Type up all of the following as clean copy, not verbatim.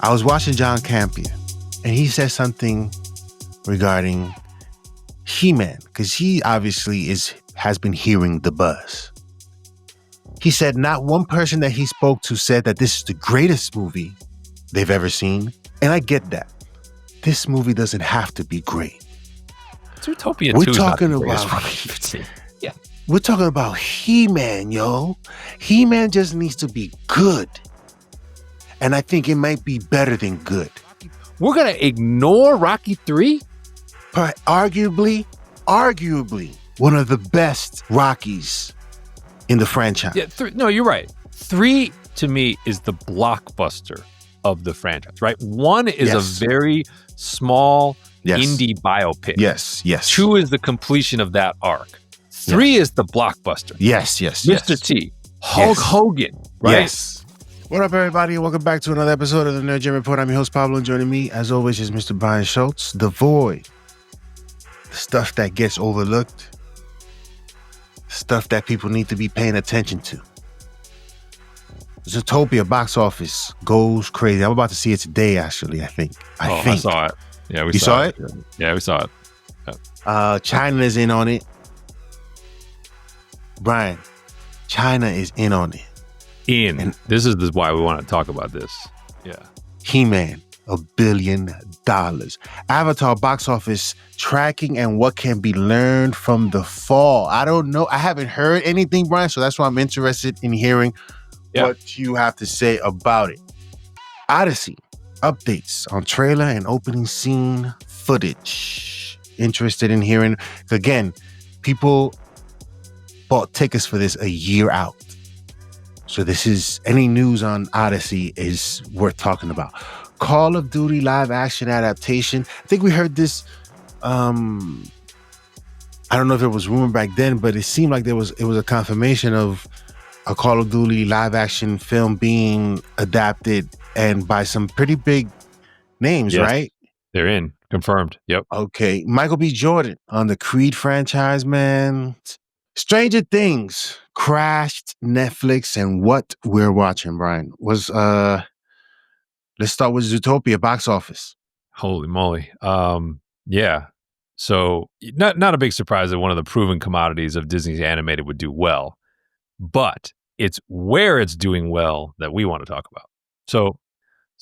I was watching John Campea, and he said something regarding He-Man, because he obviously has been hearing the buzz. He said not one person that he spoke to said that this is the greatest movie they've ever seen. And I get that. This movie doesn't have to be great. Zootopia We're 2 talking is not the about greatest movie I've seen. Yeah. We're talking about He-Man, yo. He-Man just needs to be good. And I think it might be better than good. We're going to ignore Rocky 3? Arguably, one of the best Rockies in the franchise. Yeah, no, you're right. 3 to me is the blockbuster of the franchise, right? 1 is a very small indie biopic. Yes. 2 is the completion of that arc. 3 is the blockbuster. Yes. Mr. T, Hulk Hogan, right? Yes. What up, everybody? Welcome back to another episode of the NerdGen Report. I'm your host, Pablo, and joining me, as always, is Mr. Brian Schultz. The Void. The stuff that gets overlooked. Stuff that people need to be paying attention to. Zootopia box office goes crazy. I'm about to see it today, actually, I think. I saw it. Yeah, we saw it. Yeah, we saw it. Yeah. China is in on it. Brian, China is in on it. And this is why we want to talk about this. Yeah. He-Man, $1 billion. Avatar box office tracking and what can be learned from the fall. I don't know. I haven't heard anything, Brian, so that's why I'm interested in hearing what you have to say about it. Odyssey, updates on trailer and opening scene footage. Interested in hearing. Again, people bought tickets for this a year out. So this is, any news on Odyssey is worth talking about. Call of Duty live action adaptation. I think we heard this. I don't know if it was rumored back then, but it seemed like it was a confirmation of a Call of Duty live action film being adapted, and by some pretty big names, right? They're in. Confirmed. Yep. Okay. Michael B. Jordan on the Creed franchise, man. Stranger Things crashed Netflix, and what we're watching, Brian, was let's start with Zootopia box office. Holy moly. Yeah. So not a big surprise that one of the proven commodities of Disney's animated would do well, but it's where it's doing well that we want to talk about. So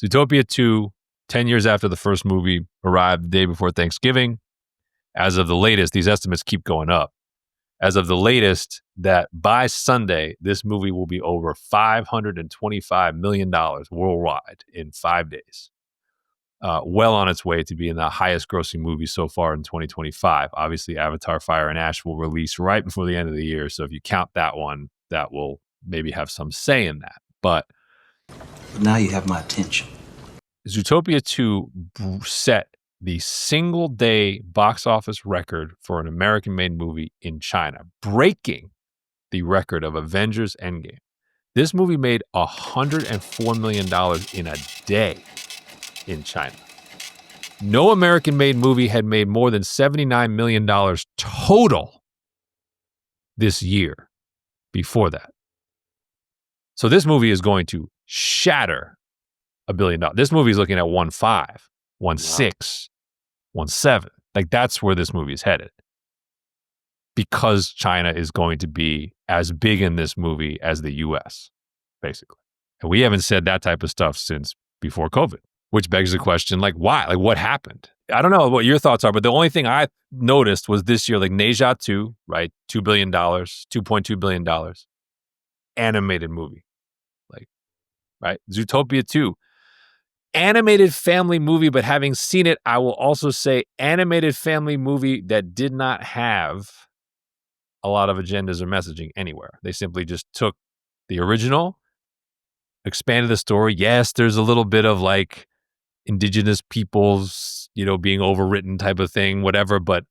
Zootopia 2, 10 years after the first movie, arrived the day before Thanksgiving. As of the latest, these estimates keep going up. As of the latest, that by Sunday, this movie will be over $525 million worldwide in 5 days. Well on its way to being the highest grossing movie so far in 2025. Obviously, Avatar Fire and Ash will release right before the end of the year. So if you count that one, that will maybe have some say in that. But now you have my attention. Zootopia 2 set the single day box office record for an American-made movie in China, breaking the record of Avengers Endgame. This movie made $104 million in a day in China. No American-made movie had made more than $79 million total this year before that. So this movie is going to shatter $1 billion. This movie is looking at 1.5, 1.6, 1.7. Like, that's where this movie is headed. Because China is going to be as big in this movie as the US, basically. And we haven't said that type of stuff since before COVID, which begs the question, like, why? Like, what happened? I don't know what your thoughts are, but the only thing I noticed was this year, like, Ne Zha 2, right? $2 billion, $2.2 billion. Animated movie. Like, right? Zootopia 2. Animated family movie, but having seen it, I will also say animated family movie that did not have a lot of agendas or messaging anywhere. They simply just took the original, expanded the story. Yes, there's a little bit of like indigenous peoples, being overwritten type of thing, whatever, but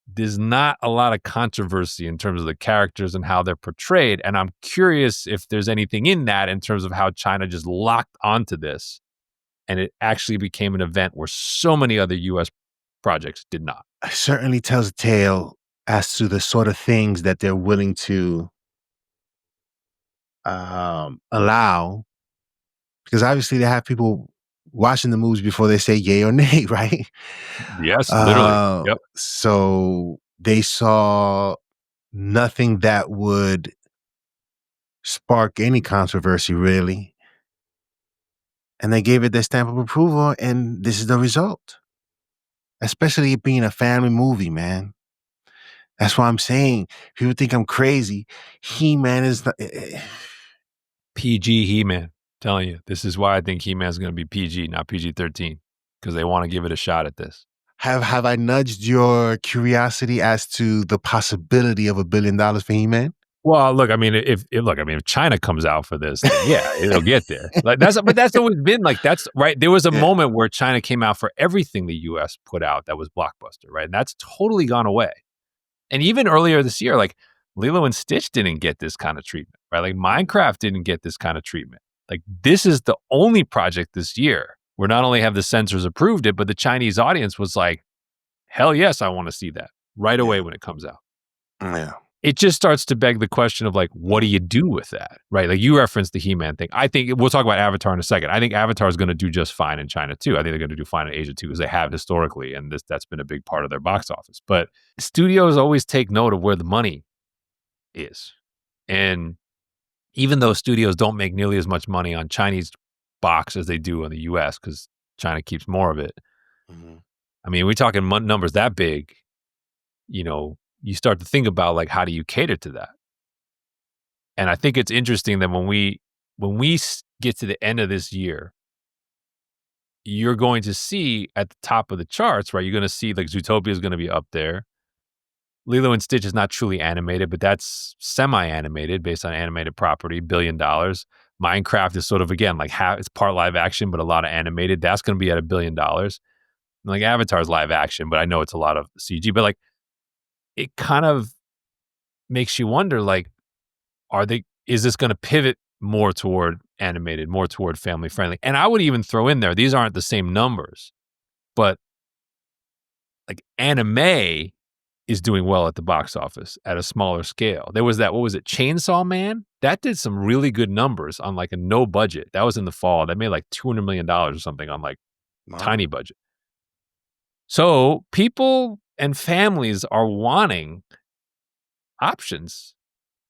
there's not a lot of controversy in terms of the characters and how they're portrayed. And I'm curious if there's anything in that in terms of how China just locked onto this. And it actually became an event where so many other U.S. projects did not. It certainly tells a tale as to the sort of things that they're willing to allow, because obviously they have people watching the movies before they say yay or nay, right? Yes, literally. Yep. So they saw nothing that would spark any controversy, really. And they gave it their stamp of approval, and this is the result. Especially it being a family movie, man. That's why I'm saying people think I'm crazy. He-Man is not. PG He-Man. Telling you, this is why I think He-Man's going to be PG, not PG-13, because they want to give it a shot at this. Have I nudged your curiosity as to the possibility of $1 billion for He-Man? Well, look, I mean, if China comes out for this, then yeah, it'll get there. But that's always been like, that's right. There was a moment where China came out for everything the U.S. put out that was blockbuster, right? And that's totally gone away. And even earlier this year, like Lilo and Stitch didn't get this kind of treatment, right? Like Minecraft didn't get this kind of treatment. Like this is the only project this year where not only have the censors approved it, but the Chinese audience was like, hell yes, I want to see that right away when it comes out. Yeah. It just starts to beg the question of like, what do you do with that, right? Like you referenced the He-Man thing. I think we'll talk about Avatar in a second. I think Avatar is going to do just fine in China too. I think they're going to do fine in Asia too, because they have historically, and that's been a big part of their box office. But studios always take note of where the money is. And even though studios don't make nearly as much money on Chinese box as they do on the US, because China keeps more of it. Mm-hmm. I mean, we're talking numbers that big, you know, you start to think about like, how do you cater to that? And I think it's interesting that when we get to the end of this year, you're going to see at the top of the charts, right? You're going to see like Zootopia is going to be up there. Lilo and Stitch is not truly animated, but that's semi-animated based on animated property, $1 billion. Minecraft is sort of, again, like it's part live action, but a lot of animated. That's going to be at $1 billion. Like Avatar's live action, but I know it's a lot of CG. But like, it kind of makes you wonder, like, is this going to pivot more toward animated, more toward family friendly? And I would even throw in there, these aren't the same numbers, but like anime is doing well at the box office at a smaller scale. There was that, what was it, Chainsaw Man? That did some really good numbers on like a no budget. That was in the fall. That made like $200 million or something on like tiny budget. So people and families are wanting options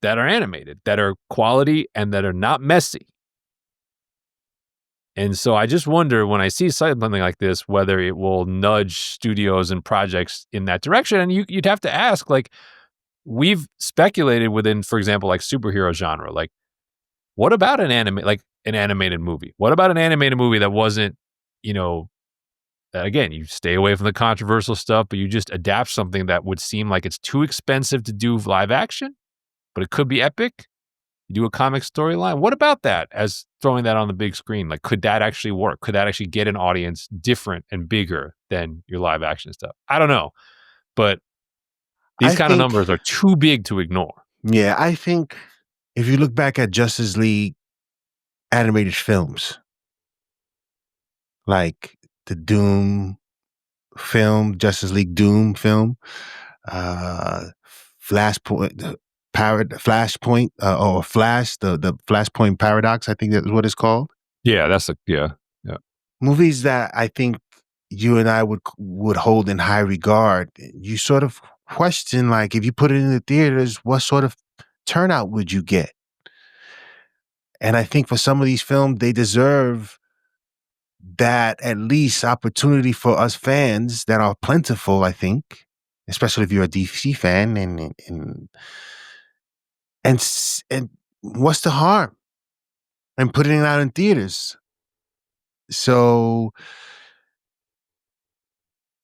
that are animated, that are quality, and that are not messy. And so I just wonder when I see something like this, whether it will nudge studios and projects in that direction. And you'd have to ask, like, we've speculated within, for example, like superhero genre, like, what about an animated movie? What about an animated movie that wasn't, you know, again, you stay away from the controversial stuff, but you just adapt something that would seem like it's too expensive to do live action, but it could be epic. You do a comic storyline. What about that as throwing that on the big screen? Like, could that actually work? Could that actually get an audience different and bigger than your live action stuff? I don't know. But these kind of numbers are too big to ignore. Yeah, I think if you look back at Justice League animated films, like the Doom film, Justice League Doom film, Flashpoint, the Flashpoint Paradox, I think that's what it's called. Yeah, yeah. Movies that I think you and I would hold in high regard. You sort of question, like, if you put it in the theaters, what sort of turnout would you get? And I think for some of these films, they deserve that at least opportunity for us fans that are plentiful, I think, especially if you're a DC fan, and what's the harm in putting it out in theaters? So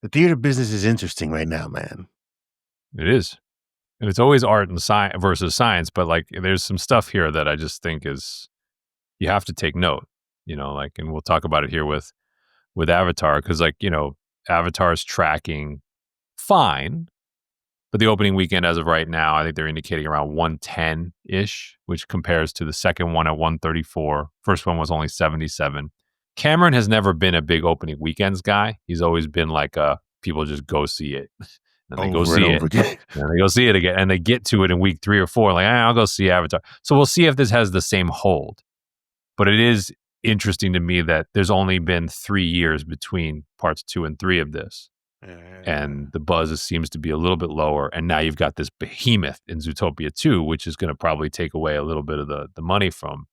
the theater business is interesting right now, man. It is. And it's always art and science versus science, but like there's some stuff here that I just think you have to take note, you know, like, and we'll talk about it here with Avatar, because like, you know, Avatar's tracking fine, but the opening weekend as of right now, I think they're indicating around 110-ish, which compares to the second one at 134. First one was only 77. Cameron has never been a big opening weekends guy. He's always been like people just go see it. And they go see it. And they go see it again. And they get to it in week 3 or 4. Like, I'll go see Avatar. So we'll see if this has the same hold. But it is interesting to me that there's only been 3 years between parts 2 and 3 of this. And the buzz seems to be a little bit lower. And now you've got this behemoth in Zootopia 2, which is going to probably take away a little bit of the money from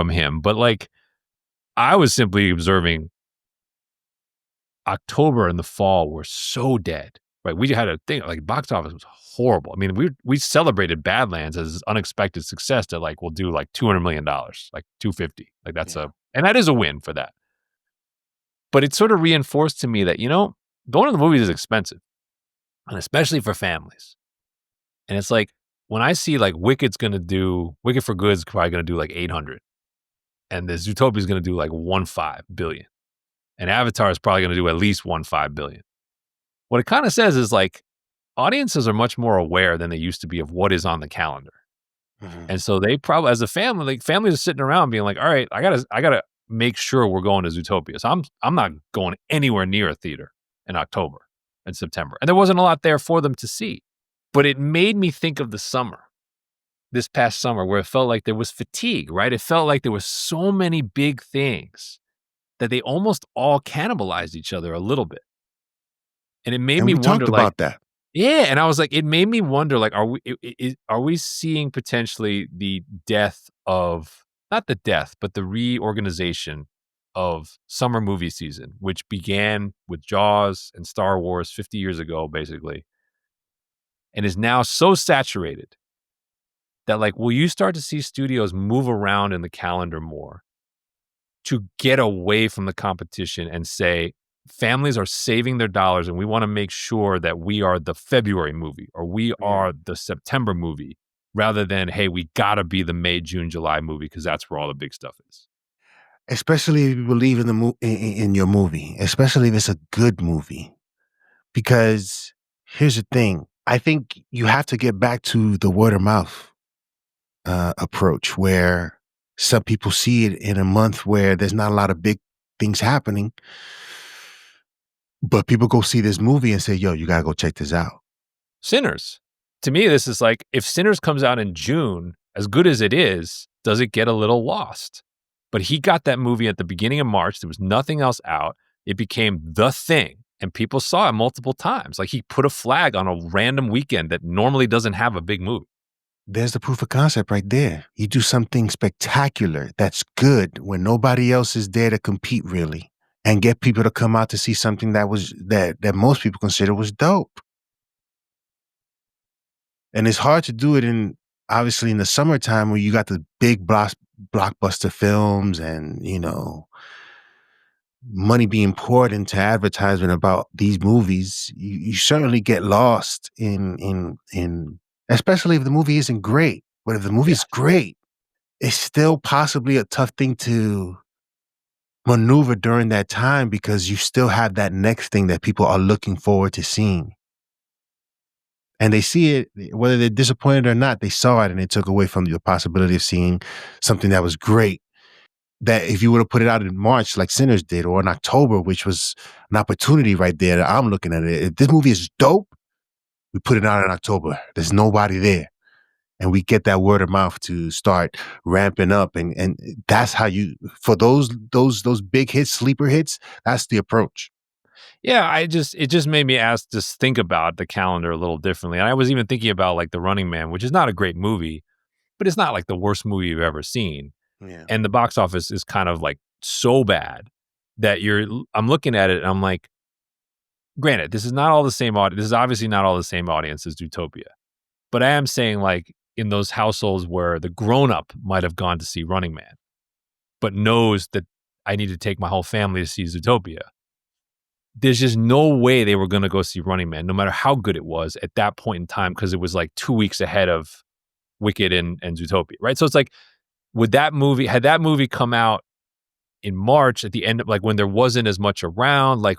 him. But like, I was simply observing October and the fall were so dead, right? We had a thing like box office was horrible. I mean, we celebrated Badlands as unexpected success that like we'll do like $200 million, like 250. Like that's and that is a win for that. But it sort of reinforced to me that, going to the movies is expensive, and especially for families. And it's like when I see like Wicked for Good's probably going to do like 800, and the Zootopia is going to do like 1.5 billion, and Avatar is probably going to do at least 1.5 billion. What it kind of says is like audiences are much more aware than they used to be of what is on the calendar, and so they probably, as a family, like families are sitting around being like, all right, I gotta make sure we're going to Zootopia. So I'm not going anywhere near a theater in October and September. And there wasn't a lot there for them to see. But it made me think of the summer, this past summer, where it felt like there was fatigue, right? It felt like there was so many big things that they almost all cannibalized each other a little bit. And it made me wonder, talked about that. Yeah, and I was like, it made me wonder, like, are we seeing potentially the death of, not the death, but the reorganization of summer movie season, which began with Jaws and Star Wars 50 years ago, basically, and is now so saturated that, like, will you start to see studios move around in the calendar more to get away from the competition and say, families are saving their dollars and we want to make sure that we are the February movie or we are the September movie rather than, hey, we got to be the May, June, July movie because that's where all the big stuff is. Especially if you believe in in your movie, especially if it's a good movie. Because here's the thing. I think you have to get back to the word of mouth approach where some people see it in a month where there's not a lot of big things happening. But people go see this movie and say, yo, you got to go check this out. Sinners. To me, this is like, if Sinners comes out in June, as good as it is, does it get a little lost? But he got that movie at the beginning of March. There was nothing else out. It became the thing. And people saw it multiple times. Like he put a flag on a random weekend that normally doesn't have a big movie. There's the proof of concept right there. You do something spectacular that's good when nobody else is there to compete really and get people to come out to see something that most people consider was dope. And it's hard to do it obviously in the summertime where you got the big blockbuster films and, money being poured into advertisement about these movies. You certainly get lost in especially if the movie isn't great. But if the movie is great, it's still possibly a tough thing to maneuver during that time because you still have that next thing that people are looking forward to seeing. And they see it, whether they're disappointed or not, they saw it and it took away from the possibility of seeing something that was great. That if you would have put it out in March like Sinners did or in October, which was an opportunity right there that I'm looking at it. If this movie is dope, we put it out in October. There's nobody there. And we get that word of mouth to start ramping up. And that's how for those big hits, sleeper hits, that's the approach. Yeah, it just made me just think about the calendar a little differently. And I was even thinking about like The Running Man, which is not a great movie, but it's not like the worst movie you've ever seen. Yeah. And the box office is kind of like so bad that I'm looking at it and I'm like, granted, this is not all the same audience. This is obviously not all the same audience as Zootopia. But I am saying like in those households where the grown-up might have gone to see Running Man, but knows that I need to take my whole family to see Zootopia. There's just no way they were going to go see Running Man, no matter how good it was at that point in time, because it was like 2 weeks ahead of Wicked and Zootopia, right? So it's like, had that movie come out in March at the end of like when there wasn't as much around, like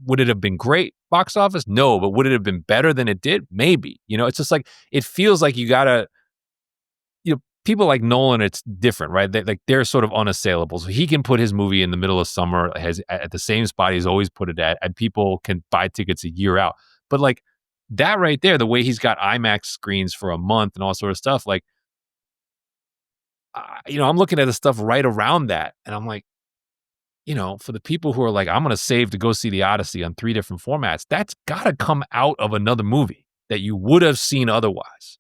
would it have been great box office? No, but would it have been better than it did? Maybe. It's just like, it feels like you gotta, people like Nolan, it's different, right? They're sort of unassailable. So he can put his movie in the middle of summer at the same spot he's always put it at, and people can buy tickets a year out. But like that right there, the way he's got IMAX screens for a month and all sort of stuff, like I'm looking at the stuff right around that, and I'm like, for the people who are like, I'm going to save to go see the Odyssey on 3 different formats, that's got to come out of another movie that you would have seen otherwise.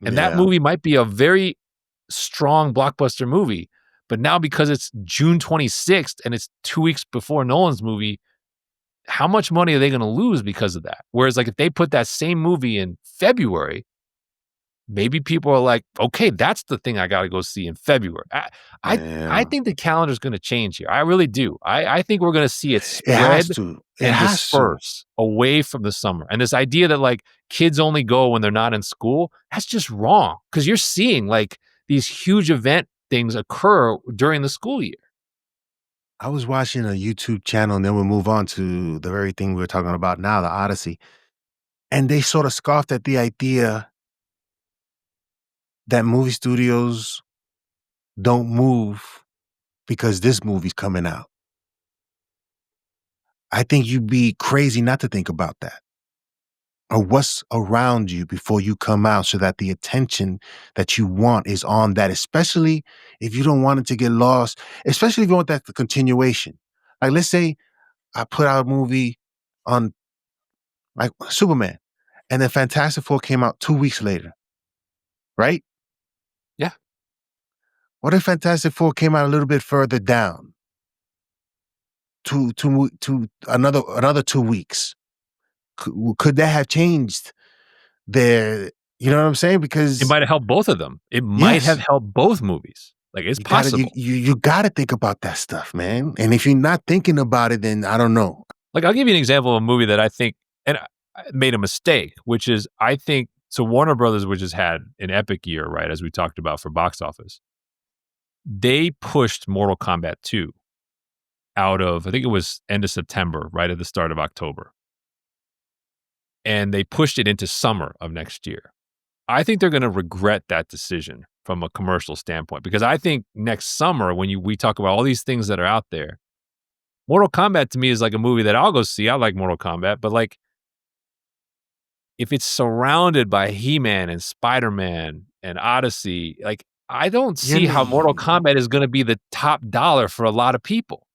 And that Yeah. movie might be a very strong blockbuster movie, but now because it's June 26th and it's 2 weeks before Nolan's movie, how much money are they going to lose because of that? Whereas like if they put that same movie in February, maybe people are like, okay, that's the thing I got to go see in February. I think the calendar is going to change here. I really do. I think we're going to see it It has spread to. and disperse away from the summer. And this idea that like kids only go when they're not in school, that's just wrong. Because you're seeing like these huge event things occur during the school year. I was watching a YouTube channel, and then we'll move on to the very thing we're talking about now, the Odyssey. And they sort of scoffed at the idea that movie studios don't move because this movie's coming out. I think you'd be crazy not to think about that. Or what's around you before you come out, so that the attention that you want is on that, especially if you don't want it to get lost, especially if you want that the continuation. Like, let's say I put out a movie on like Superman, and then Fantastic Four came out 2 weeks later, right? Yeah. What if Fantastic Four came out a little bit further down to another 2 weeks? Could that have changed their, you know what I'm saying? Because it might have helped both of them. It might have helped both movies. Like it's possible. You gotta think about that stuff, man. And if you're not thinking about it, then I don't know. Like I'll give you an example of a movie that I think, and I made a mistake, which is I think, so Warner Brothers, which has had an epic year, right, as we talked about for box office, they pushed Mortal Kombat 2 out of, I think it was end of September, right at the start of October. And they pushed it into summer of next year. I think they're going to regret that decision from a commercial standpoint, because I think next summer, when we talk about all these things that are out there, Mortal Kombat to me is like a movie that I'll go see. I like Mortal Kombat, but like if it's surrounded by He-Man and Spider-Man and Odyssey, like I don't see how Mortal Kombat is going to be the top dollar for a lot of people.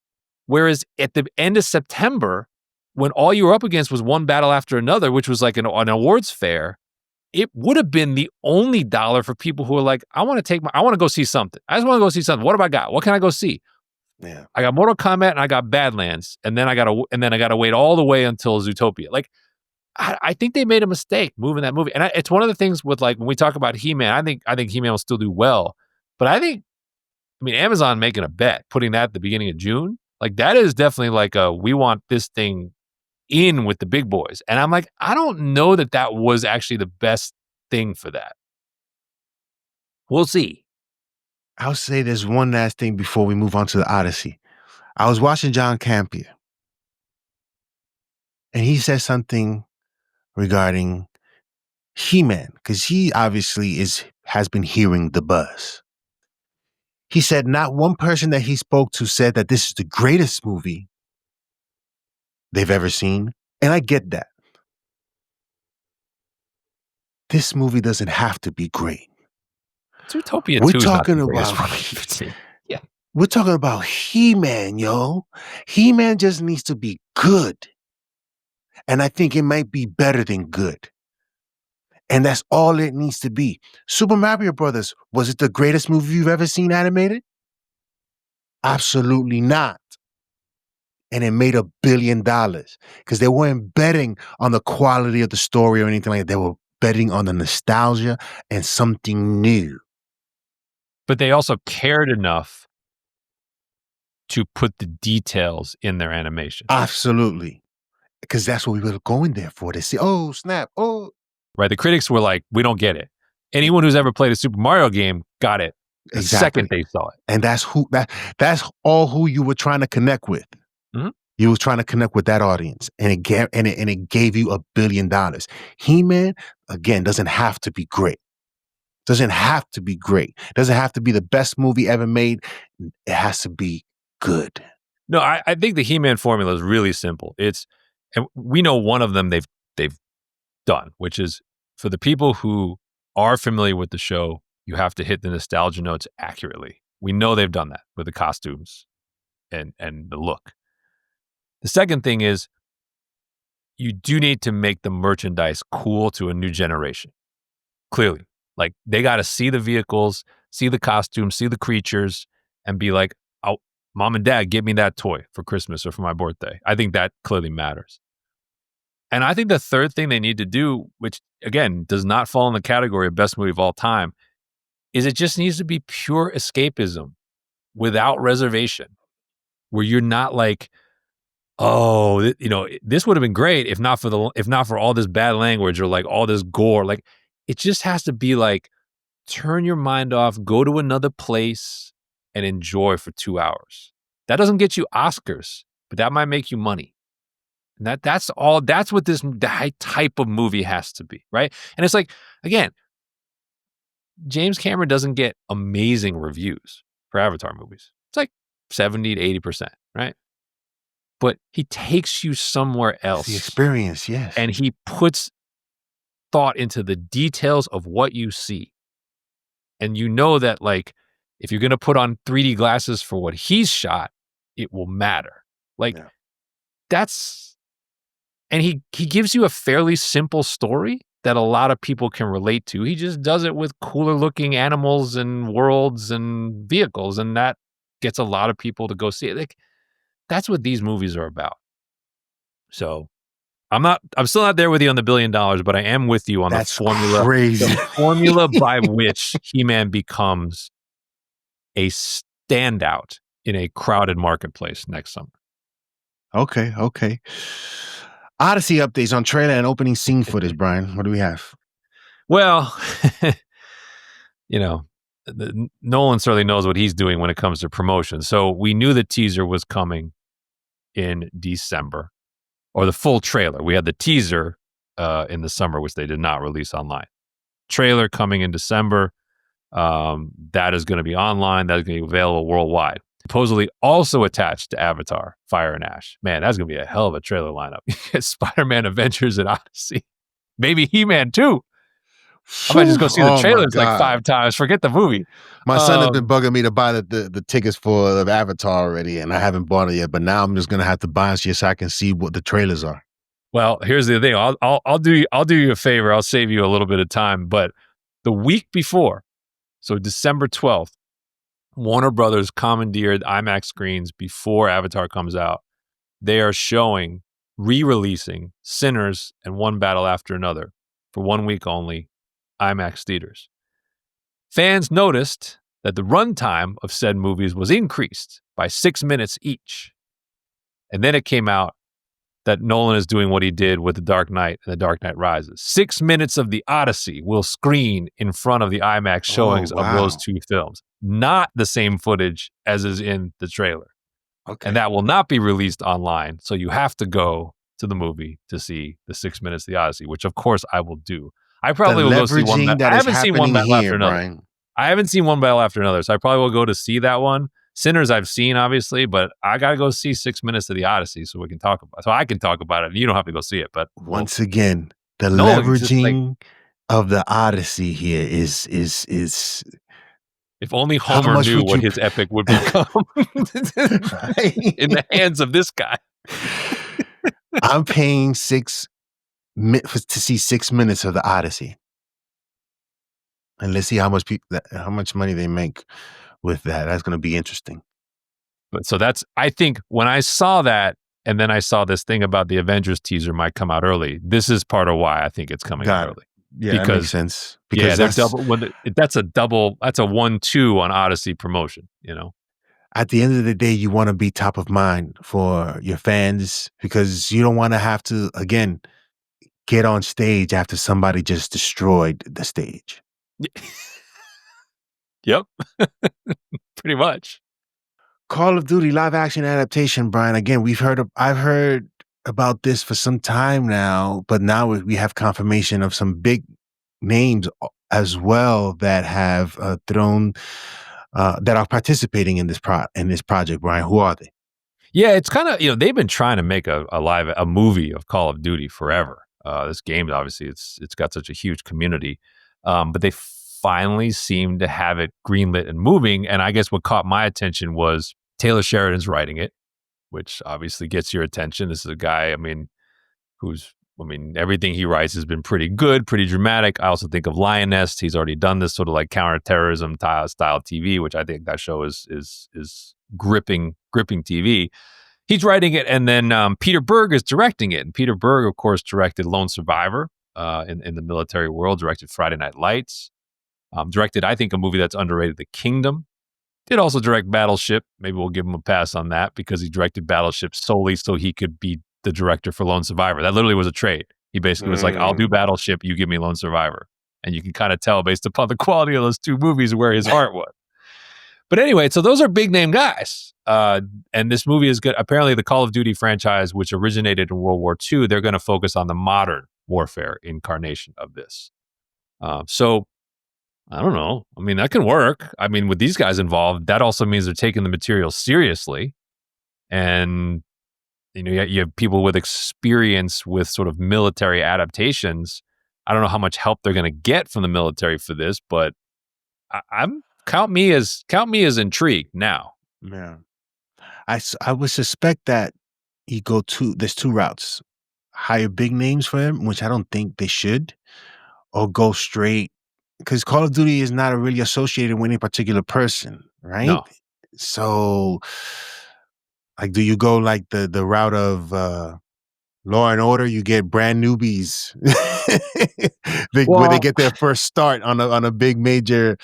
Whereas at the end of September, when all you were up against was one battle after another, which was like an awards fair, it would have been the only dollar for people who are like, I want to go see something. I just want to go see something. What have I got? What can I go see? Yeah. I got Mortal Kombat and I got Badlands, and then I got to wait all the way until Zootopia. Like, I think they made a mistake moving that movie, and it's one of the things with like when we talk about He-Man. I think He-Man will still do well, but I mean, Amazon making a bet, putting that at the beginning of June, like that is definitely like we want this thing in with the big boys, and I'm like, I don't know that was actually the best thing for that. We'll see. I'll say there's one last thing before we move on to the Odyssey. I was watching John Campea, and he said something regarding He-Man, because he obviously has been hearing the buzz. He said not one person that he spoke to said that this is the greatest movie they've ever seen, and I get that. This movie doesn't have to be great. Zootopia 2 We're is talking not the about greatest movie. Yeah. We're talking about He-Man, yo. He-Man just needs to be good. And I think it might be better than good. And that's all it needs to be. Super Mario Brothers, was it the greatest movie you've ever seen animated? Absolutely not. And it made $1 billion because they weren't betting on the quality of the story or anything like that. They were betting on the nostalgia and something new. But they also cared enough to put the details in their animation. Absolutely. Because that's what we were going there for. They say, oh, snap, oh. Right. The critics were like, we don't get it. Anyone who's ever played a Super Mario game got it the second they saw it. And that's all who you were trying to connect with. Mm-hmm. You was trying to connect with that audience, and it gave you $1 billion. He-Man, again, doesn't have to be great. Doesn't have to be great. Doesn't have to be the best movie ever made. It has to be good. No, I think the He-Man formula is really simple. And we know one of them they've done, which is for the people who are familiar with the show, you have to hit the nostalgia notes accurately. We know they've done that with the costumes and the look. The second thing is you do need to make the merchandise cool to a new generation. Clearly. Like, they got to see the vehicles, see the costumes, see the creatures, and be like, oh, Mom and Dad, give me that toy for Christmas or for my birthday. I think that clearly matters. And I think the third thing they need to do, which, again, does not fall in the category of best movie of all time, is it just needs to be pure escapism without reservation, where you're not like, oh, this would have been great if not for all this bad language or like all this gore. Like, it just has to be like, turn your mind off, go to another place and enjoy for 2 hours. That doesn't get you Oscars, but that might make you money. And that's what this type of movie has to be, right? And it's like, again, James Cameron doesn't get amazing reviews for Avatar movies. It's like 70 to 80%, right? But he takes you somewhere else. It's the experience, yes. And he puts thought into the details of what you see. And you know that, like, if you're going to put on 3D glasses for what he's shot, it will matter. Like, that's... And he gives you a fairly simple story that a lot of people can relate to. He just does it with cooler looking animals and worlds and vehicles. And that gets a lot of people to go see it. Like, that's what these movies are about. So I'm still not there with you on the $1 billion, but I am with you on the formula. Crazy. The formula by which He-Man becomes a standout in a crowded marketplace next summer. Okay. Odyssey updates on trailer and opening scene footage, Brian. What do we have? Well, Nolan certainly knows what he's doing when it comes to promotion. So we knew the teaser was coming in December, or the full trailer. We had the teaser in the summer, which they did not release online. Trailer coming in December. That is going to be online. That is going to be available worldwide. Supposedly also attached to Avatar, Fire and Ash. Man, that's going to be a hell of a trailer lineup. Spider-Man, Avengers, and Odyssey. Maybe He-Man too. I might just go see the trailers like 5 times. Forget the movie. My son has been bugging me to buy the tickets for the Avatar already, and I haven't bought it yet. But now I'm just going to have to buy it so I can see what the trailers are. Well, here's the thing. I'll do you a favor. I'll save you a little bit of time. But the week before, so December 12th, Warner Brothers commandeered IMAX screens before Avatar comes out. They are re-releasing Sinners and One Battle After Another for 1 week only, IMAX theaters. Fans noticed that the runtime of said movies was increased by 6 minutes each. And then it came out that Nolan is doing what he did with The Dark Knight and The Dark Knight Rises. 6 minutes of The Odyssey will screen in front of the IMAX showings of those two films. Not the same footage as is in the trailer. Okay. And that will not be released online. So you have to go to the movie to see the 6 minutes of The Odyssey, which of course I will do. I probably will go see one. I haven't seen One Battle After Another. Brian. I haven't seen One Battle After Another, so I probably will go to see that one. Sinners I've seen, obviously, but I got to go see 6 minutes of The Odyssey so we can talk about it. So I can talk about it. You don't have to go see it. But once again, the leveraging of The Odyssey here is if only Homer knew what his epic would become in the hands of this guy. I'm paying to see 6 minutes of The Odyssey, and let's see how much money they make with that. That's going to be interesting. But so I think when I saw that, and then I saw this thing about the Avengers teaser might come out early. This is part of why I think it's coming out early. Yeah, that makes sense. Because that's a 1-2 on Odyssey promotion. At the end of the day, you want to be top of mind for your fans because you don't want to have to again get on stage after somebody just destroyed the stage. Yep. Pretty much. Call of Duty live action adaptation, Brian. Again, I've heard about this for some time now, but now we have confirmation of some big names as well that have that are participating in this project, Brian. Who are they? Yeah, it's kind of, they've been trying to make a movie of Call of Duty forever. This game, obviously, it's got such a huge community, but they finally seem to have it greenlit and moving. And I guess what caught my attention was Taylor Sheridan's writing it, which obviously gets your attention. This is a guy, everything he writes has been pretty good, pretty dramatic. I also think of Lioness. He's already done this sort of like counterterrorism style TV, which I think that show is gripping TV. He's writing it, and then Peter Berg is directing it. And Peter Berg, of course, directed Lone Survivor in the military world, directed Friday Night Lights, directed, I think, a movie that's underrated, The Kingdom. Did also direct Battleship. Maybe we'll give him a pass on that because he directed Battleship solely so he could be the director for Lone Survivor. That literally was a trade. He basically was like, I'll do Battleship, you give me Lone Survivor. And you can kind of tell based upon the quality of those two movies where his heart was. But anyway, so those are big name guys. And this movie is good. Apparently, the Call of Duty franchise, which originated in World War II, they're going to focus on the modern warfare incarnation of this. So I don't know. I mean, that can work. I mean, with these guys involved, that also means they're taking the material seriously. And, you have people with experience with sort of military adaptations. I don't know how much help they're going to get from the military for this, but count me as intrigued now. Yeah. I would suspect that there's two routes. Hire big names for him, which I don't think they should, or go straight, because Call of Duty is not really associated with any particular person, right? No. So, like, do you go like the route of Law and Order? You get brand newbies where they get their first start on a big major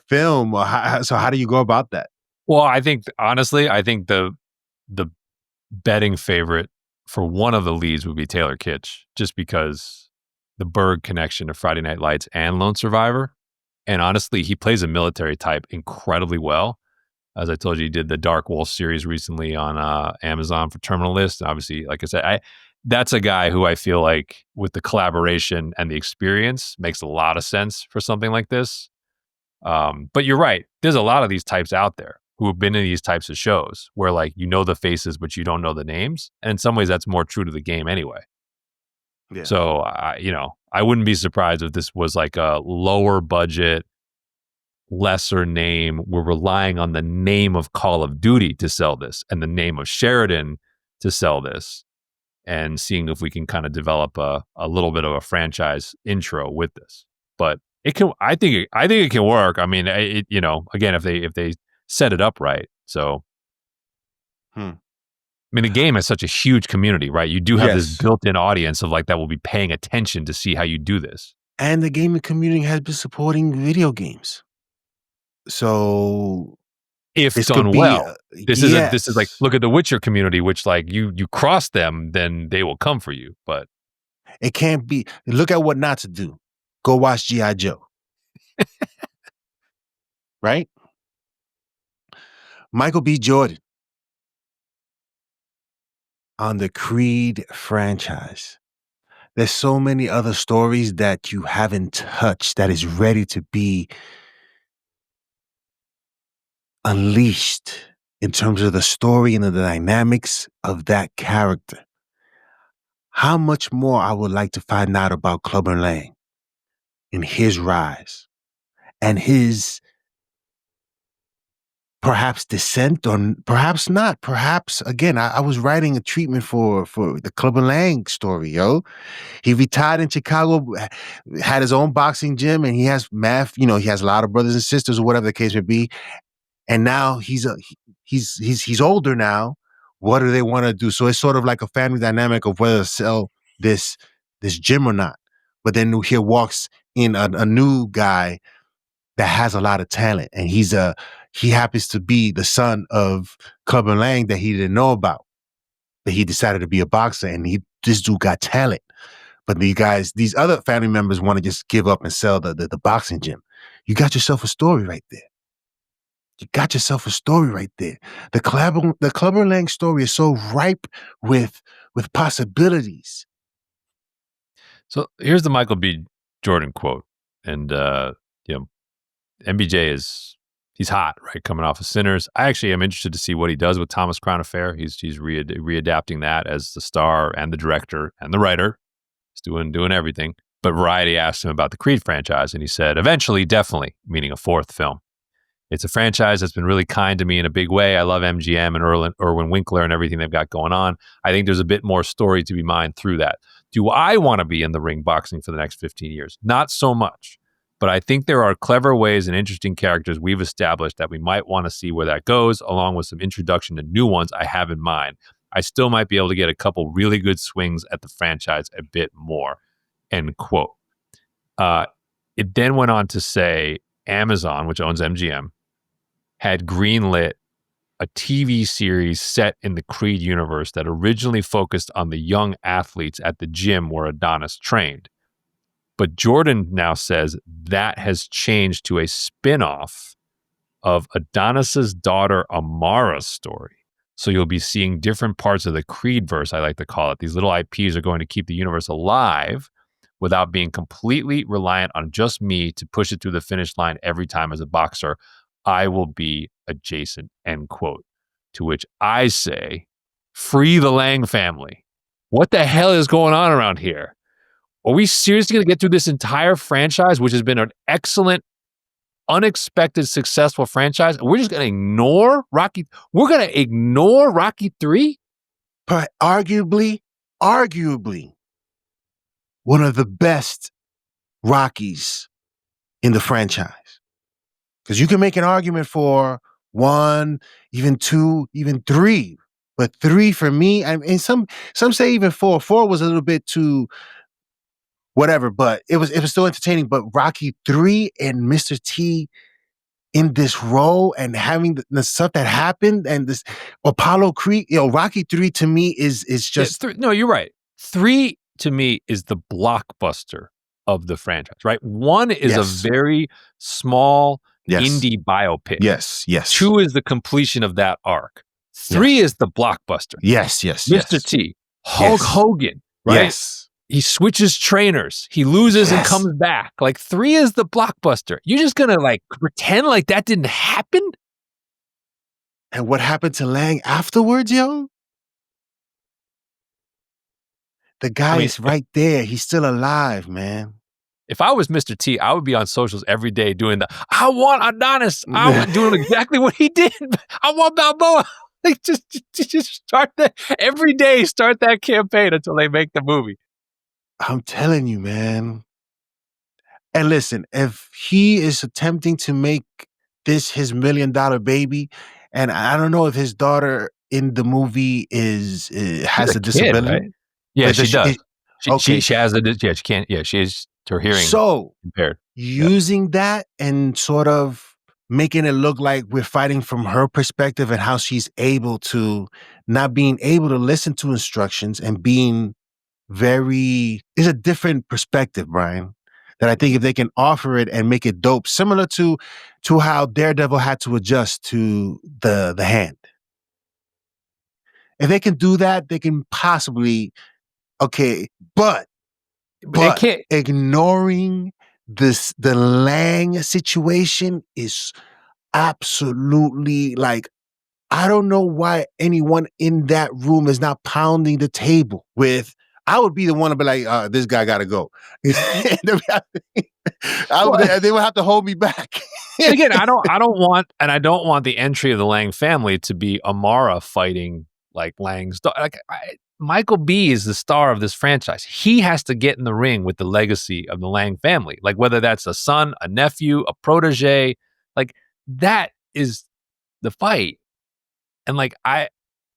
film. Or how do you go about that? Well, I think the betting favorite for one of the leads would be Taylor Kitsch, just because the Berg connection to Friday Night Lights and Lone Survivor. And honestly, he plays a military type incredibly well. As I told you, he did the Dark Wolf series recently on Amazon for Terminal List. And obviously, like I said, that's a guy who I feel like with the collaboration and the experience makes a lot of sense for something like this. But you're right. There's a lot of these types out there who have been in these types of shows where like you know the faces, but you don't know the names. And in some ways, that's more true to the game anyway. Yeah. So, I wouldn't be surprised if this was like a lower budget, lesser name. We're relying on the name of Call of Duty to sell this and the name of Sheridan to sell this, and seeing if we can kind of develop a little bit of a franchise intro with this. But it can. I think it can work. I mean, again, if they set it up right. So, I mean, the game has such a huge community, right? You do have this built-in audience of like that will be paying attention to see how you do this. And the gaming community has been supporting video games. So if done well, this is like, look at the Witcher community, which like you cross them, then they will come for you. But it can't be. Look at what not to do. Go watch G.I. Joe. Right? Michael B. Jordan on the Creed franchise. There's so many other stories that you haven't touched that is ready to be unleashed in terms of the story and the dynamics of that character. How much more I would like to find out about Clubber Lang and his rise and his perhaps descent, or perhaps not. Perhaps, again, I was writing a treatment for the Clubber Lang story, yo. He retired in Chicago, had his own boxing gym, and he has math, he has a lot of brothers and sisters or whatever the case may be. And now he's older now. What do they want to do? So it's sort of like a family dynamic of whether to sell this gym or not. But then here walks in a new guy that has a lot of talent, and he happens to be the son of Clubber Lang that he didn't know about. But he decided to be a boxer, and this dude got talent. But these other family members want to just give up and sell the boxing gym. You got yourself a story right there. You got yourself a story right there. The Clubber Lang story is so ripe with possibilities. So here's the Michael B. Jordan quote, and MBJ he's hot, right? Coming off of Sinners. I actually am interested to see what he does with Thomas Crown Affair. He's readapting that as the star and the director and the writer. He's doing everything. But Variety asked him about the Creed franchise, and he said, eventually, definitely, meaning a fourth film. It's a franchise that's been really kind to me in a big way. I love MGM and Irwin Winkler and everything they've got going on. I think there's a bit more story to be mined through that. Do I want to be in the ring boxing for the next 15 years? Not so much. But I think there are clever ways and interesting characters we've established that we might want to see where that goes, along with some introduction to new ones I have in mind. I still might be able to get a couple really good swings at the franchise a bit more. End quote. It then went on to say Amazon, which owns MGM, had greenlit a TV series set in the Creed universe that originally focused on the young athletes at the gym where Adonis trained. But Jordan now says that has changed to a spin-off of Adonis's daughter Amara's story. So you'll be seeing different parts of the Creed verse, I like to call it. These little IPs are going to keep the universe alive without being completely reliant on just me to push it through the finish line every time as a boxer. I will be adjacent, end quote. To which I say, free the Lang family. What the hell is going on around here? Are we seriously going to get through this entire franchise, which has been an excellent, unexpected, successful franchise? And we're just going to ignore Rocky? We're going to ignore Rocky 3? But arguably, one of the best Rockies in the franchise. Because you can make an argument for 1, even 2, even 3. But 3 for me, and some say even 4. 4 was a little bit too whatever, but it was still entertaining. But Rocky 3 and Mr. T in this role and having the stuff that happened and this Apollo Creed, Rocky 3 to me is just no, you're right. 3 to me is the blockbuster of the franchise, right? 1 is a very small indie biopic. Yes. 2 is the completion of that arc. 3 is the blockbuster. Yes. Mr. T, Hulk Hogan, right? Yes. He switches trainers. He loses and comes back. Like 3 is the blockbuster. You're just going to like pretend like that didn't happen? And what happened to Lang afterwards, yo? The guy is right there. He's still alive, man. If I was Mr. T, I would be on socials every day doing I want Adonis. I would doing exactly what he did. I want Balboa. Like just start that every day. Start that campaign until they make the movie. I'm telling you, man. And listen, if he is attempting to make this his $1 million baby, and I don't know if his daughter in the movie has a disability. Kid, right? Yeah, she does. She has she can't. Yeah, she is her hearing impaired. Using that and sort of making it look like we're fighting from her perspective and how she's able to not being able to listen to instructions and being it's a different perspective, Brian, that I think if they can offer it and make it dope, similar to how Daredevil had to adjust to the hand. If they can do that, they can possibly, but ignoring the Lang situation is absolutely like, I don't know why anyone in that room is not pounding the table with, I would be the one to be like, this guy got to go. They would have to hold me back. And again, I don't want the entry of the Lang family to be Amara fighting like Lang's daughter. Michael B is the star of this franchise. He has to get in the ring with the legacy of the Lang family. Like whether that's a son, a nephew, a protege, like that is the fight. And like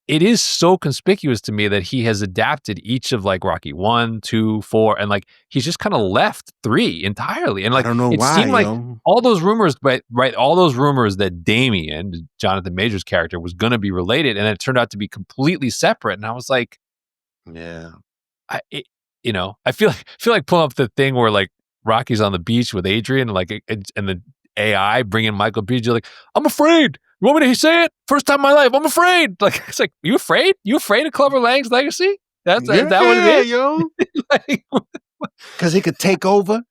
it is so conspicuous to me that he has adapted each of like Rocky 1, 2, 4, and like he's just kind of left 3 entirely. And like I don't know it why, seemed like all those rumors, right? All those rumors that Damien, Jonathan Major's character, was going to be related, and it turned out to be completely separate. And I was like, yeah, I feel like pulling up the thing where like Rocky's on the beach with Adrian, and the AI bringing Michael B. You're like, I'm afraid. You want me to say it? First time in my life, I'm afraid. Like it's like, you afraid? You afraid of Clubber Lang's legacy? Is that what it is? Yo. Because it could take over.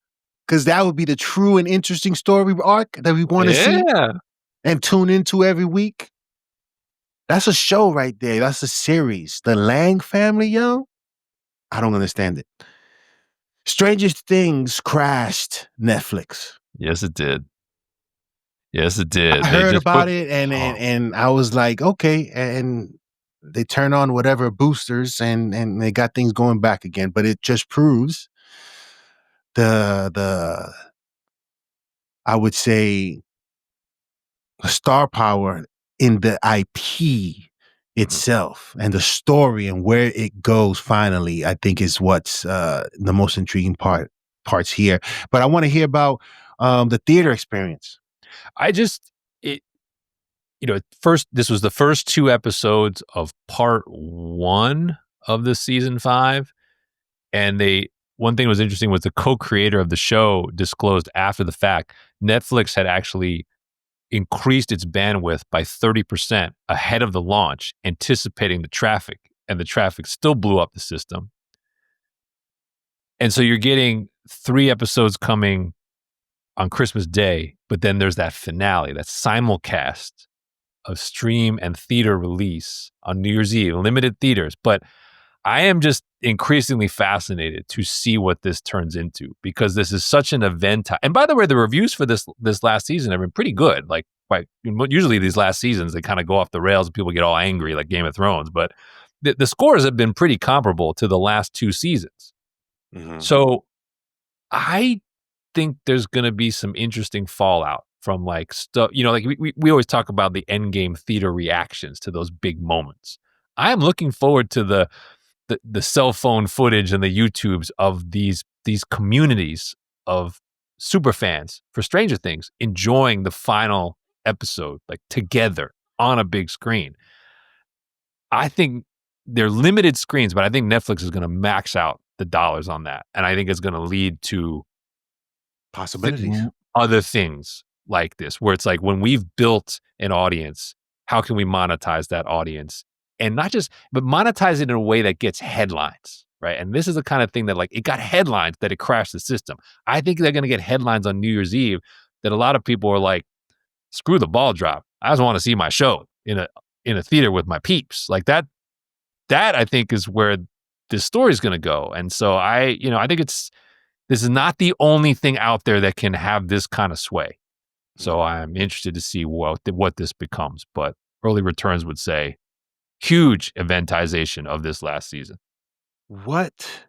Because that would be the true and interesting story arc that we want to see and tune into every week. That's a show right there. That's a series. The Lang family, yo. I don't understand it. Stranger Things crashed Netflix. Yes, it did. Yes, it did. I They heard just about put it and I was like, okay, and they turn on whatever boosters and they got things going back again. But it just proves the I would say star power in the IP itself and the story and where it goes finally, I think is what's the most intriguing parts here. But I want to hear about the theater experience. I just it first this was the first 2 episodes of part 1 of the season 5, and one thing that was interesting was the co-creator of the show disclosed after the fact Netflix had actually increased its bandwidth by 30% ahead of the launch, anticipating the traffic, and the traffic still blew up the system. And so you're getting 3 episodes coming on Christmas Day, but then there's that finale, that simulcast of stream and theater release on New Year's Eve, limited theaters. But I am just increasingly fascinated to see what this turns into, because this is such an event. And by the way, the reviews for this last season have been pretty good. Like, usually these last seasons, they kind of go off the rails and people get all angry like Game of Thrones. But the scores have been pretty comparable to the last 2 seasons. Mm-hmm. So I think there's going to be some interesting fallout from like stuff, like we always talk about the Endgame theater reactions to those big moments. I'm looking forward to the cell phone footage and the YouTubes of these communities of super fans for Stranger Things enjoying the final episode like together on a big screen. I think they're limited screens, but I think Netflix is going to max out the dollars on that, and I think it's going to lead to possibilities, other things like this, where it's like, when we've built an audience, how can we monetize that audience? And not just, but monetize it in a way that gets headlines, right? And this is the kind of thing that, like, it got headlines that it crashed the system. I think they're going to get headlines on New Year's Eve that a lot of people are like, screw the ball drop. I just want to see my show in a theater with my peeps. Like that I think is where this story is going to go. And so I think this is not the only thing out there that can have this kind of sway. So I'm interested to see what this becomes. But early returns would say huge eventization of this last season. What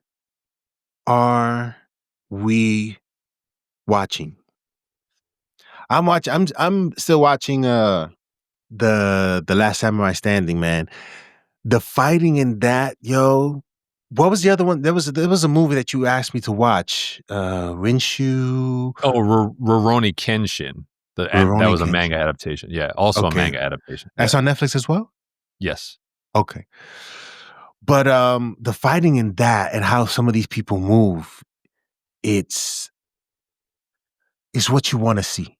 are we watching? I'm still watching the Last Samurai Standing, man. The fighting in that, yo. What was the other one? There was a movie that you asked me to watch. Rinshu. Oh, Rurouni Kenshin. That was a manga adaptation. Yeah, also a manga adaptation. That's on Netflix as well? Yes. Okay. But the fighting in that and how some of these people move, it's what you want to see.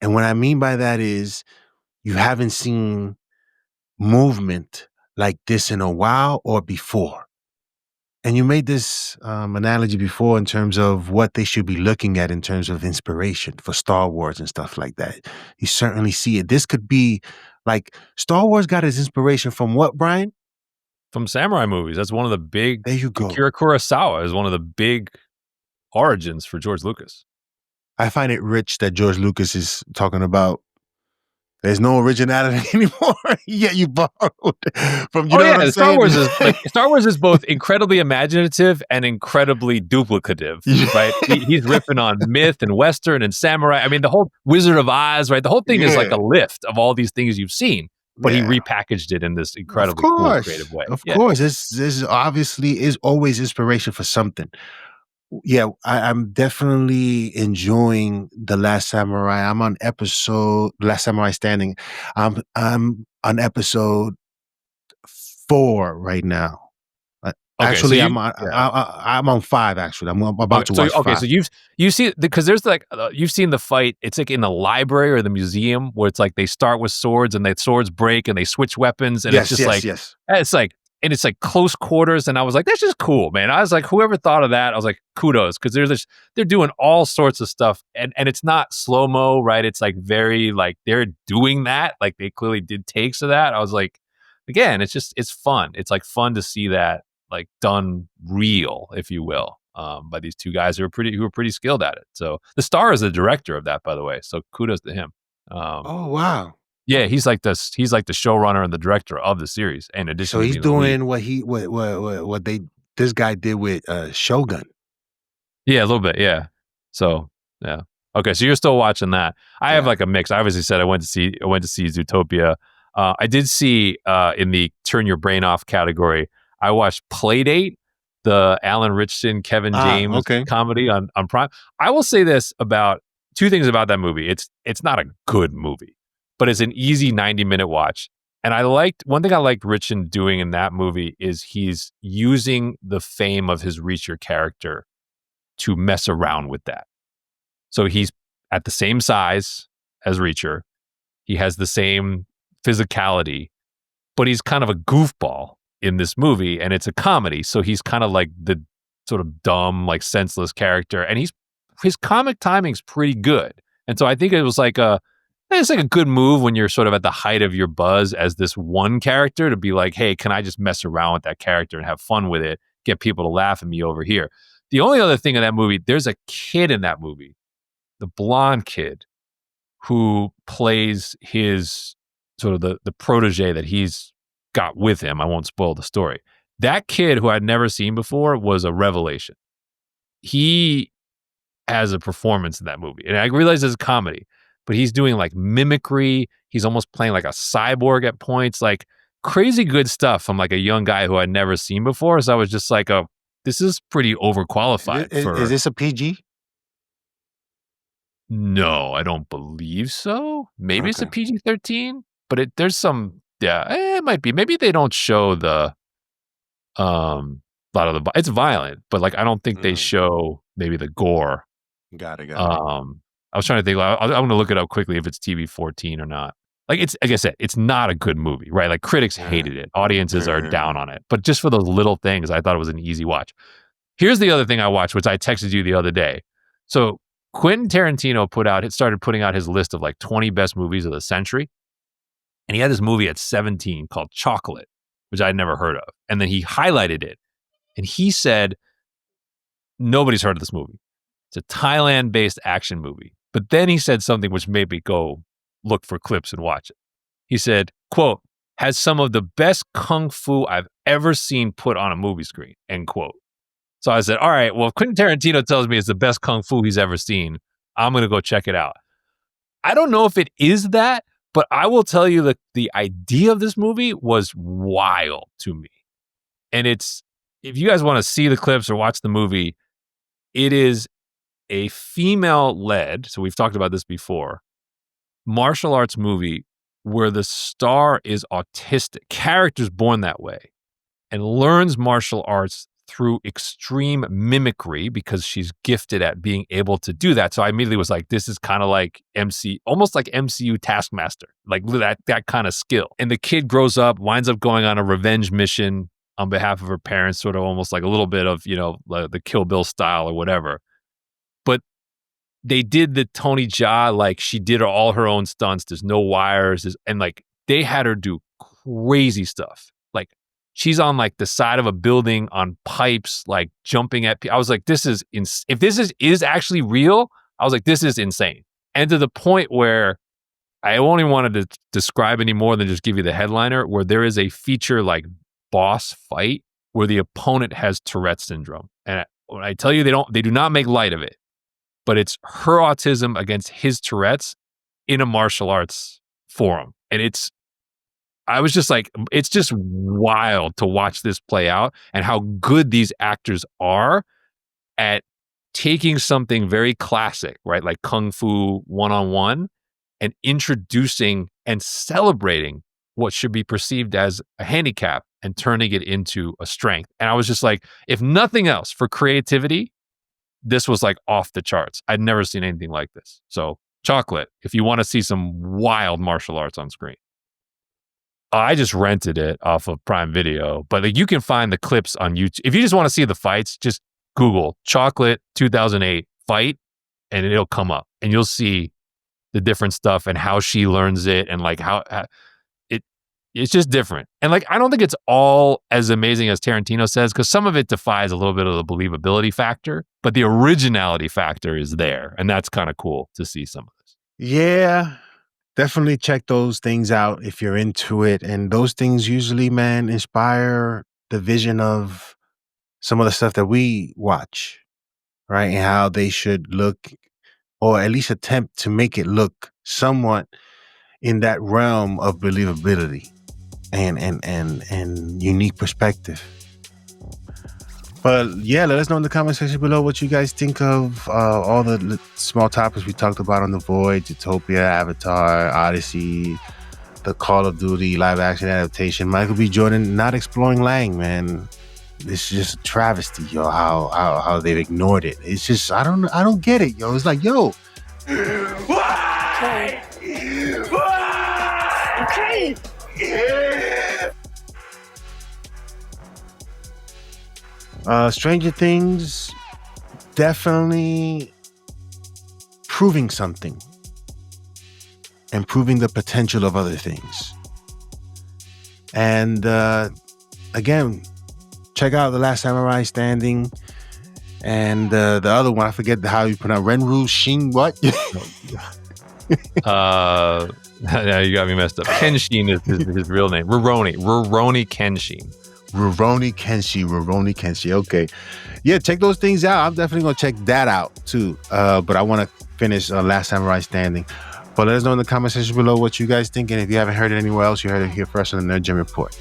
And what I mean by that is you haven't seen movement like this in a while or before. And you made this analogy before in terms of what they should be looking at in terms of inspiration for Star Wars and stuff like that. You certainly see it. This could be like Star Wars got its inspiration from what, Brian? From samurai movies. That's one of the big. There you go. Akira Kurosawa is one of the big origins for George Lucas. I find it rich that George Lucas is talking about there's no originality anymore. Yet you borrowed from you know what I'm saying? Star Wars is both incredibly imaginative and incredibly duplicative, right? He's ripping on myth and Western and samurai. I mean, the whole Wizard of Oz, right? The whole thing is like a lift of all these things you've seen, but he repackaged it in this incredibly cool, creative way. Of course, this obviously is always inspiration for something. Yeah, I'm definitely enjoying The Last Samurai. I'm on Last Samurai Standing. I'm on episode 4 right now. Actually, so I'm on 5. Actually, I'm about to watch 5. Okay, so you see, because there's like you've seen the fight. It's like in the library or the museum where it's like they start with swords and the swords break and they switch weapons and it's like close quarters. And I was like, that's just cool, man. I was like, whoever thought of that, I was like, kudos, because they're doing all sorts of stuff and it's not slow mo, right? It's like very like they're doing that, like they clearly did takes of that. I was like, again, it's fun. It's like fun to see that like done real, if you will, by these two guys who were pretty skilled at it. So the star is the director of that, by the way. So kudos to him. Oh wow! Yeah, he's like the showrunner and the director of the series. In addition So to he's being the lead. doing what this guy did with Shogun. Yeah, a little bit. Yeah. So yeah. Okay, so you're still watching that. I have like a mix. I obviously said I went to see Zootopia. I did see in the turn your brain off category. I watched Playdate, the Alan Ritchson, Kevin James comedy on Prime. I will say this about two things about that movie. It's not a good movie, but it's an easy 90-minute watch. And one thing I liked Ritchson doing in that movie is he's using the fame of his Reacher character to mess around with that. So he's at the same size as Reacher. He has the same physicality, but he's kind of a goofball in this movie, and it's a comedy. So he's kind of like the sort of dumb, like senseless character, and his comic timing's pretty good. And so I think it's like a good move when you're sort of at the height of your buzz as this one character to be like, hey, can I just mess around with that character and have fun with it, get people to laugh at me over here? The only other thing in that movie, there's a kid in that movie, the blonde kid, who plays his sort of the protege that he's got with him. I won't spoil the story. That kid, who I'd never seen before, was a revelation. He has a performance in that movie. And I realize it's a comedy, but he's doing like mimicry. He's almost playing like a cyborg at points, like crazy good stuff from like a young guy who I'd never seen before. So I was just like, this is pretty overqualified. Is this a PG? No, I don't believe so. Maybe it's a PG-13, but there's some, it might be. Maybe they don't show the, lot of the, it's violent, but like, I don't think they show maybe the gore. Got it. I was trying to think, I'm going to look it up quickly if it's TV-14 or not. Like I said, it's not a good movie, right? Like critics hated it. Audiences are down on it. But just for those little things, I thought it was an easy watch. Here's the other thing I watched, which I texted you the other day. So Quentin Tarantino started putting out his list of like 20 best movies of the century. And he had this movie at 17 called Chocolate, which I'd never heard of. And then he highlighted it. And he said, nobody's heard of this movie. It's a Thailand-based action movie. But then he said something which made me go look for clips and watch it. He said, quote, has some of the best kung fu I've ever seen put on a movie screen, end quote. So I said, all right, well, if Quentin Tarantino tells me it's the best kung fu he's ever seen, I'm going to go check it out. I don't know if it is that, but I will tell you that the idea of this movie was wild to me. And if you guys want to see the clips or watch the movie, it is a female-led, so we've talked about this before, martial arts movie where the star is autistic, character's born that way, and learns martial arts through extreme mimicry because she's gifted at being able to do that. So I immediately was like, this is kind of like almost like MCU Taskmaster, like that kind of skill. And the kid grows up, winds up going on a revenge mission on behalf of her parents, sort of almost like a little bit of, the Kill Bill style or whatever. But they did the Tony Jaa, like she did all her own stunts. There's no wires. And like they had her do crazy stuff. Like she's on like the side of a building on pipes, like jumping at people. I was like, if this is actually real, I was like, this is insane. And to the point where I only wanted to describe any more than just give you the headliner, where there is a feature like boss fight where the opponent has Tourette's syndrome. And when I tell you they do not make light of it, but it's her autism against his Tourette's in a martial arts forum. And I was just like, it's just wild to watch this play out and how good these actors are at taking something very classic, right? Like Kung Fu one-on-one, and introducing and celebrating what should be perceived as a handicap and turning it into a strength. And I was just like, if nothing else, for creativity, this was like off the charts. I'd never seen anything like this. So Chocolate, if you want to see some wild martial arts on screen. I just rented it off of Prime Video, but like you can find the clips on YouTube. If you just want to see the fights, just Google Chocolate 2008 fight and it'll come up and you'll see the different stuff and how she learns it and like how It's just different. And like, I don't think it's all as amazing as Tarantino says, because some of it defies a little bit of the believability factor, but the originality factor is there. And that's kind of cool to see some of this. Yeah, definitely check those things out if you're into it. And those things usually, man, inspire the vision of some of the stuff that we watch, right? And how they should look, or at least attempt to make it look somewhat in that realm of believability and unique perspective. But yeah, let us know in the comment section below what you guys think of all the small topics we talked about on The Void, Zootopia, Avatar, Odyssey, the Call of Duty live action adaptation. Michael B. Jordan not exploring Lang, man. This is just a travesty, yo. How they've ignored it. It's just I don't get it, yo. It's like, yo, why? Okay. Stranger Things definitely proving something and proving the potential of other things. And again, check out The Last Samurai Standing and the other one. I forget how you pronounce Renru Shin. What? Now you got me messed up. Kenshin is his real name. Rurouni Kenshin. Rurouni Kenshi. Okay. Yeah, check those things out. I'm definitely going to check that out too. But I want to finish Last Samurai Standing. But let us know in the comment section below what you guys think. And if you haven't heard it anywhere else, you heard it here first on the NerdGen Report.